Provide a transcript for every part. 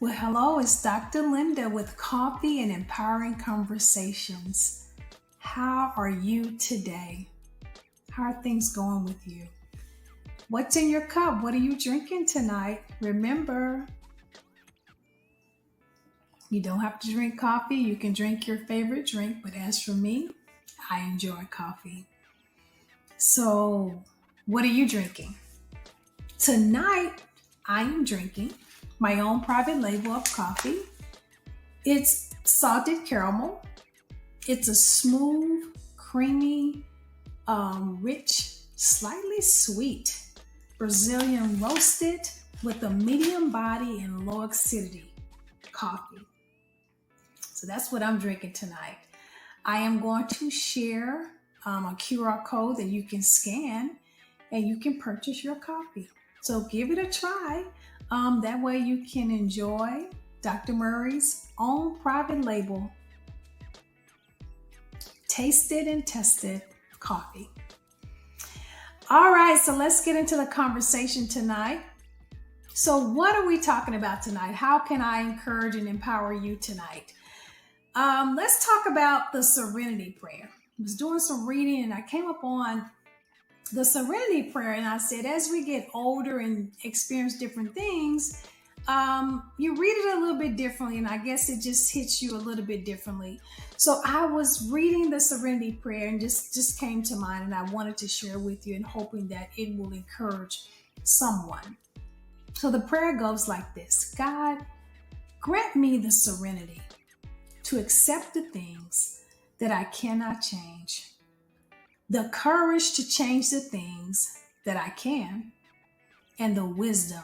Well, hello, it's Dr. Linda with Coffee and Empowering Conversations. How are you today? How are things going with you? What's in your cup? What are you drinking tonight? Remember, you don't have to drink coffee. You can drink your favorite drink, but as for me, I enjoy coffee. So, what are you drinking? Tonight, I am drinking my own private label of coffee. It's salted caramel. It's a smooth, creamy, rich, slightly sweet Brazilian roasted with a medium body and low acidity coffee. So that's what I'm drinking tonight. I am going to share a QR code that you can scan and you can purchase your coffee. So give it a try. That way you can enjoy Dr. Murray's own private label, tasted and tested coffee. All right, so let's get into the conversation tonight. So what are we talking about tonight? How can I encourage and empower you tonight? Let's talk about the Serenity Prayer. I was doing some reading and I came up on the Serenity Prayer, and I said, as we get older and experience different things, you read it a little bit differently, and I guess it just hits you a little bit differently. So I was reading the Serenity Prayer, and just came to mind, and I wanted to share with you, and hoping that it will encourage someone. So the prayer goes like this: God, grant me the serenity to accept the things that I cannot change, the courage to change the things that I can, and the wisdom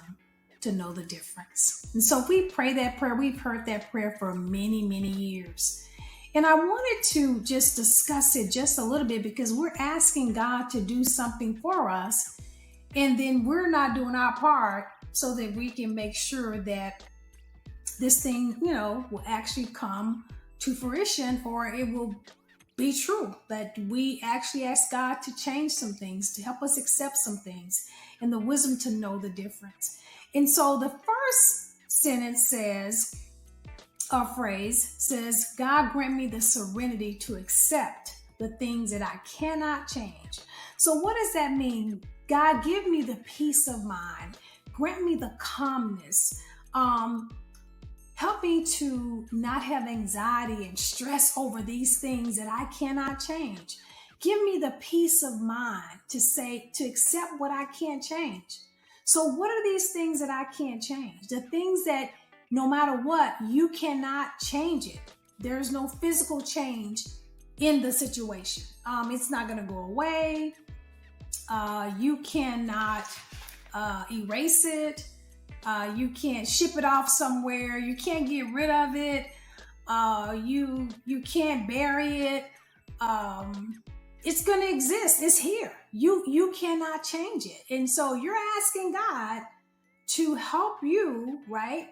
to know the difference. And so we pray that prayer. We've heard that prayer for many, many years. And I wanted to just discuss it just a little bit because we're asking God to do something for us, and then we're not doing our part so that we can make sure that this thing, will actually come to fruition, or it will be true, that we actually ask God to change some things, to help us accept some things, and the wisdom to know the difference. And so the first sentence says, or phrase says, God grant me the serenity to accept the things that I cannot change. So what does that mean? God, give me the peace of mind. Grant me the calmness. Help me to not have anxiety and stress over these things that I cannot change. Give me the peace of mind to accept what I can't change. So what are these things that I can't change? The things that no matter what, you cannot change it. There's no physical change in the situation. It's not going to go away. You cannot erase it. You can't ship it off somewhere. You can't get rid of it. You can't bury it. It's going to exist. It's here. You cannot change it. And so you're asking God to help you, right?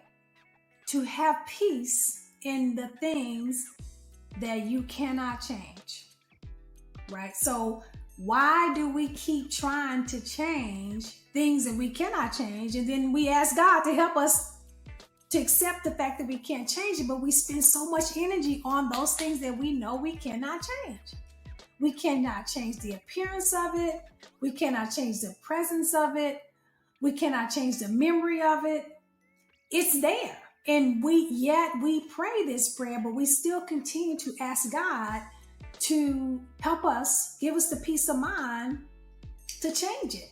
To have peace in the things that you cannot change, right? So why do we keep trying to change things that we cannot change? And then we ask God to help us to accept the fact that we can't change it, but we spend so much energy on those things that we know we cannot change. We cannot change the appearance of it. We cannot change the presence of it. We cannot change the memory of it. It's there. And we pray this prayer, but we still continue to ask God to help us, give us the peace of mind to change it.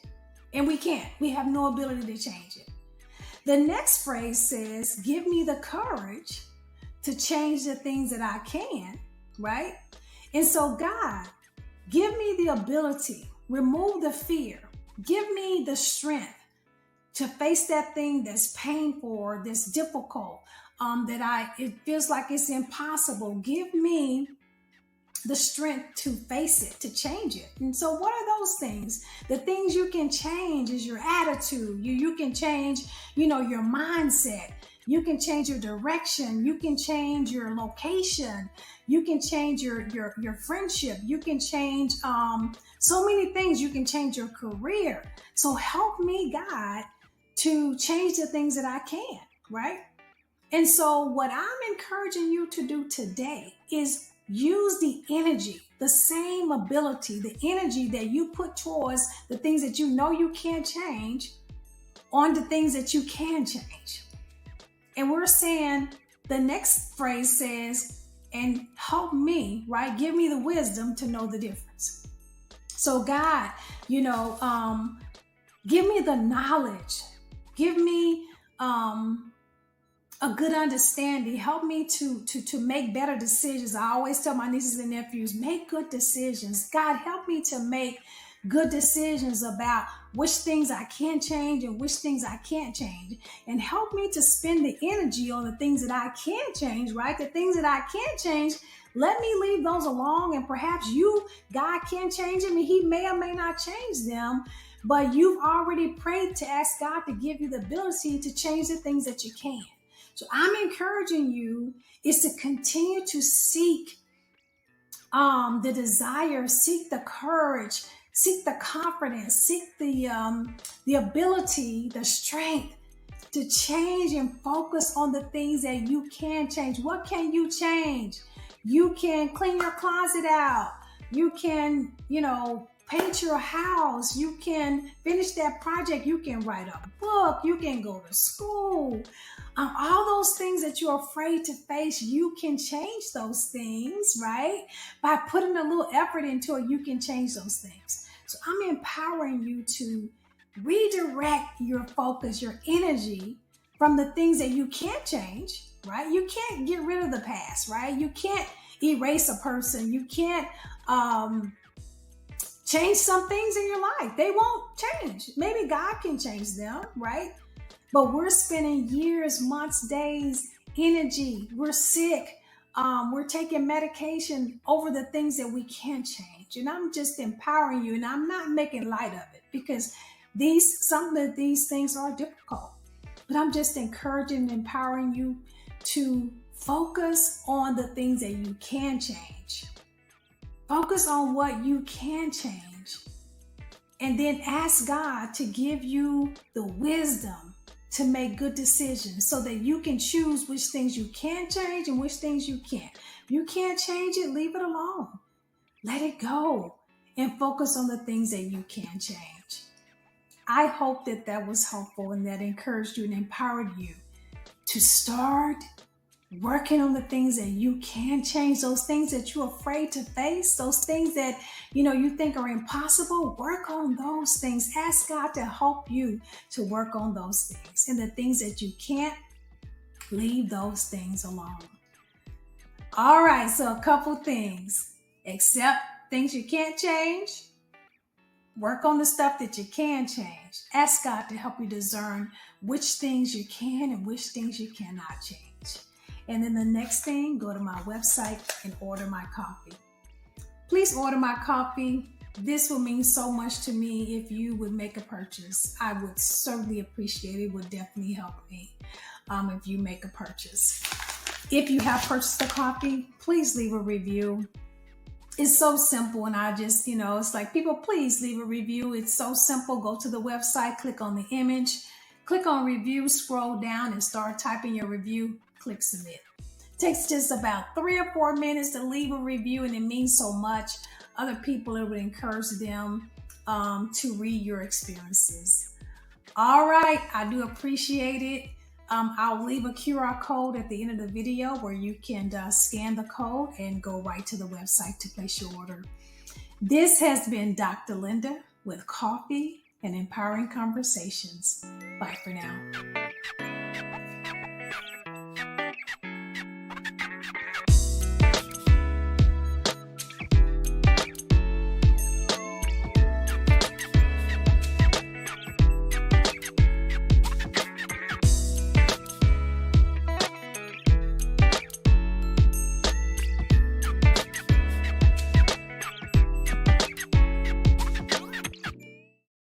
And we can't. We have no ability to change it. The next phrase says, give me the courage to change the things that I can, right? And so God, give me the ability, remove the fear, give me the strength to face that thing that's painful or that's difficult, it feels like it's impossible. Give me the strength to face it, to change it. And so what are those things? The things you can change is your attitude. You can change, your mindset. You can change your direction. You can change your location. You can change your friendship. You can change so many things. You can change your career. So help me, God, to change the things that I can, right? And so what I'm encouraging you to do today is use the energy, the same ability, the energy that you put towards the things that you know you can't change on the things that you can change. And we're saying the next phrase says, and help me, right? Give me the wisdom to know the difference. So God, give me the knowledge. Give me a good understanding. Help me to make better decisions. I always tell my nieces and nephews, make good decisions. God, help me to make good decisions about which things I can change and which things I can't change. And help me to spend the energy on the things that I can change, right? The things that I can't change, let me leave those alone. And perhaps God can change them, and he may or may not change them. But you've already prayed to ask God to give you the ability to change the things that you can. So I'm encouraging you is to continue to seek the desire, seek the courage, seek the confidence, seek the ability, the strength to change and focus on the things that you can change. What can you change? You can clean your closet out. You can, paint your house. You can finish that project. You can write a book. You can go to school. All those things that you're afraid to face, you can change those things, right? By putting a little effort into it, you can change those things. So I'm empowering you to redirect your focus, your energy from the things that you can't change, right? You can't get rid of the past, right? You can't erase a person. You can't change some things in your life. They won't change. Maybe God can change them, right? But we're spending years, months, days, energy. We're sick. We're taking medication over the things that we can't change. And I'm just empowering you, and I'm not making light of it, because some of these things are difficult. But I'm just encouraging and empowering you to focus on the things that you can change. Focus on what you can change. And then ask God to give you the wisdom to make good decisions so that you can choose which things you can change and which things you can't. If you can't change it, leave it alone. Let it go and focus on the things that you can change. I hope that was helpful and that encouraged you and empowered you to start working on the things that you can change, those things that you're afraid to face, those things that you think are impossible. Work on those things. Ask God to help you to work on those things. And the things that you can't, leave those things alone. All right, so a couple things. Accept things you can't change. Work on the stuff that you can change. Ask God to help you discern which things you can and which things you cannot change. And then the next thing, go to my website and order my copy. Please order my copy. This will mean so much to me if you would make a purchase. I would certainly appreciate it. It would definitely help me if you make a purchase. If you have purchased a copy, please leave a review. It's so simple, and I just, it's like, people, please leave a review. It's so simple. Go to the website, click on the image, click on review, scroll down and start typing your review. Click submit. It takes just about 3 or 4 minutes to leave a review, and it means so much. Other people, it would encourage them to read your experiences. All right, I do appreciate it. I'll leave a QR code at the end of the video where you can scan the code and go right to the website to place your order. This has been Dr. Linda with Coffee and Empowering Conversations. Bye for now.